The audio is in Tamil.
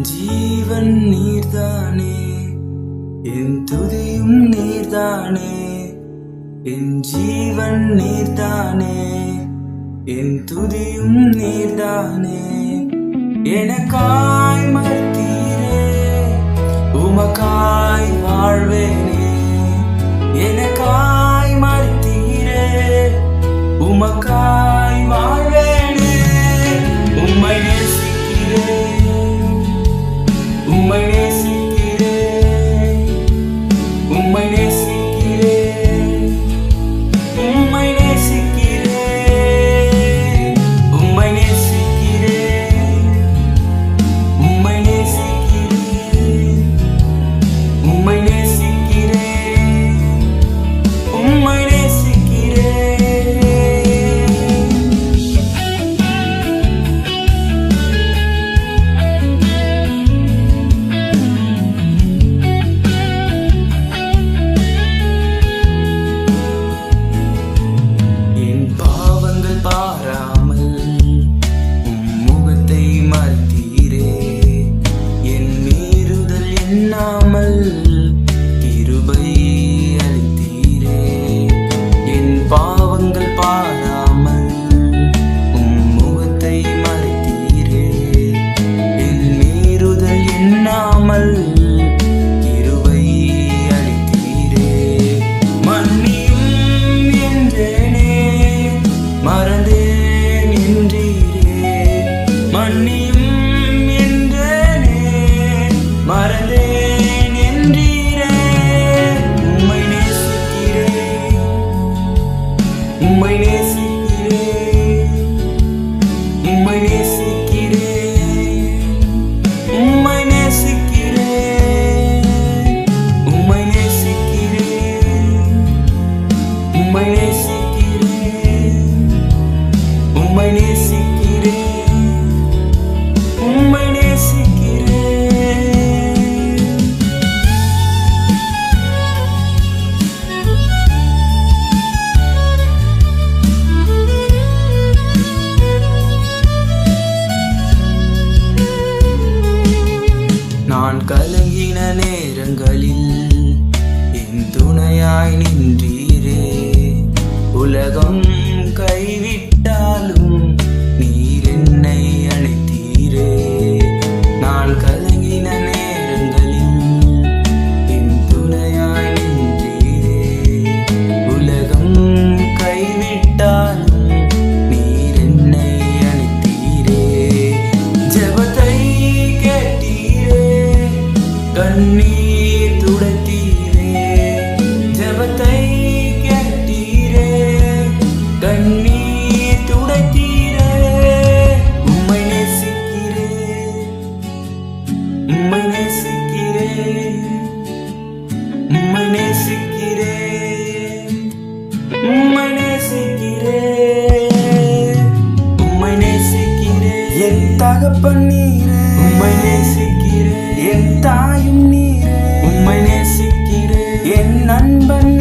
ஜீவன் நீர்தானே, என் துதியும் நீர்தானே. என் ஜீவன் நீர்தானே, என் துதியும் நீர்தானே. எனக்காய் மரித்தீரே, உமக்காய் வாழ்வேனே. எனக்காய் மரித்தீரே, உமக்காய் வாழ்வேனே. உம்மை நேசிக்கிறேன், உம்மை நேசிக்கிறேன், உம்மை நேசிக்கிறேன், உம்மை நேசிக்கிறேன், உம்மை நேசிக்கிறேன், உம்மை நேசிக்கிறேன், உம்மை நேசிக்கிறேன், உம்மை நேசிக்கிறேன். பாராமல் முகத்தை மறைத்தீரே, என் மீறுதல் எண்ணாமல் கிருபை அளித்தீரே. என் பாவங்கள் பாராமல் முகத்தை மறைத்தீரே, என் மீறுதல் எண்ணாமல் கிருபை அளித்தீரே. மன்னியும் என்றேனே, மறந்தேன் என்றீரே. மன்னியும் என்றேனே, மறந்தேன் என்றீரே. உம்மை நேசிக்கிறேன், உம்மை நேசிக்கிறேன், உம்மை நேசிக்கிறேன், உம்மை நேசிக்கிறேன், உம்மை நேசிக்கிறேன், உம்மை நேசிக்கிறேன், உம்மை நேசிக்கிறேன், உம்மை நேசிக்கிறேன். நான் கலங்கின நேரங்களில் என் துணையாய் நின்றீரே. உலகம் கைவிட்டாலும் நீர் என்னை அழைத்தீரே. நான் கலங்கின நேரங்களில் என் துணையாய் நின்றீரே. உலகம் கைவிட்டாலும் நீர் என்னை அழைத்தீரே. ஜெபத்தை கேட்டீரே, கண்ணீர் துடைத்தீரே. ஜெபத்தை கேட்டீரே, கண்ணீர் துடைத்தீரே. உம்மை நேசிக்கிறேன், உம்மை நேசிக்கிறேன், உம்மை நேசிக்கிறேன், உம்மை நேசிக்கிறேன், உம்மை நேசிக்கிறேன். என் தகப்பன் நீரே, உம்மை நேசிக்கிறேன். என் தாயும் நீரே, உம்மை நேசிக்கிறேன். என் நண்பன்